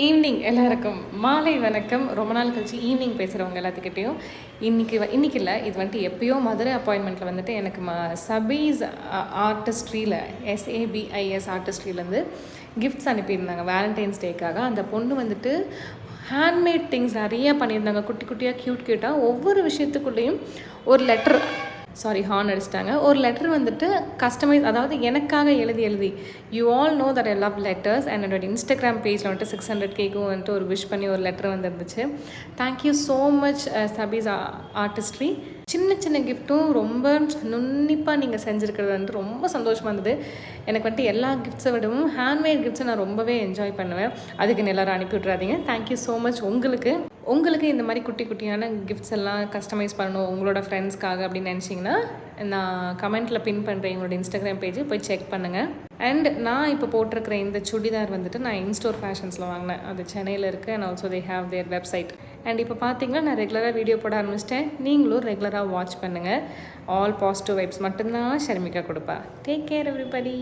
Evening எல்லாருக்கும் மாலை வணக்கம். ரொம்ப நாள் கழிச்சு ஈவினிங் பேசுகிறவங்க எல்லாத்துக்கிட்டேயும் இன்றைக்கி இல்லை, இது வந்துட்டு எப்போயோ மதுரை அப்பாயின்மெண்ட்டில் வந்துட்டு எனக்கு சபீஸ் ஆர்டிஸ்ட்ரியில் SABIS ஆர்டிஸ்ட்ரியிலேருந்து கிஃப்ட்ஸ் அனுப்பியிருந்தாங்க வேலண்டைன்ஸ் டேக்காக. அந்த பொண்ணு வந்துட்டு ஹேண்ட்மேட் திங்ஸ் நிறைய பண்ணியிருந்தாங்க, குட்டி குட்டியாக க்யூட்டாக. ஒவ்வொரு விஷயத்துக்குள்ளேயும் ஒரு லெட்டர் ஹார்ன் அடிச்சிட்டாங்க. ஒரு லெட்டர் வந்துட்டு கஸ்டமைஸ், அதாவது எனக்காக எழுதி you all know that I love letters. And என்னோட இன்ஸ்டாகிராம் பேஜில் வந்துட்டு 600Kக்கும் வந்துட்டு ஒரு விஷ் பண்ணி ஒரு லெட்டர் வந்துருந்துச்சு. Thank you so much சபீஸ் artistry. சின்ன சின்ன கிஃப்ட்டும் ரொம்ப நுண்ணிப்பாக நீங்கள் செஞ்சுருக்கிறது வந்துட்டு ரொம்ப சந்தோஷமாக இருந்தது. எனக்கு வந்துட்டு எல்லா கிஃப்ட்ஸை விடவும் ஹேண்ட்மேட் கிஃப்ட்ஸை நான் ரொம்பவே என்ஜாய் பண்ணுவேன். அதுக்கு எல்லோரும் அனுப்பி விட்றாதீங்க. Thank you so much. உங்களுக்கு இந்த மாதிரி குட்டி குட்டியான கிஃப்ட்ஸ் எல்லாம் கஸ்டமைஸ் பண்ணணும் உங்களோட ஃப்ரெண்ட்ஸ்க்காக அப்படின்னு நினச்சிங்கன்னா நான் கமெண்ட்டில் பின் பண்ணுறேன் எங்களோட இன்ஸ்டாகிராம் பேஜ், போய் செக் பண்ணுங்கள். அண்ட் நான் இப்போ போட்டிருக்கிற இந்த சுடிதார் வந்துட்டு நான் இன்ஸ்டோர் ஃபேஷன்ஸில் வாங்கினேன். அது சென்னையில் இருக்குது. And also they have their website. And இப்போ பார்த்தீங்கன்னா நான் ரெகுலராக வீடியோ போட ஆரம்பிச்சிட்டேன். நீங்களும் ரெகுலராக வாட்ச் பண்ணுங்கள். ஆல் பாசிட்டிவ் வைப்ஸ் மட்டும்தான் ஷர்மிகா கொடுப்பா. Take care everybody.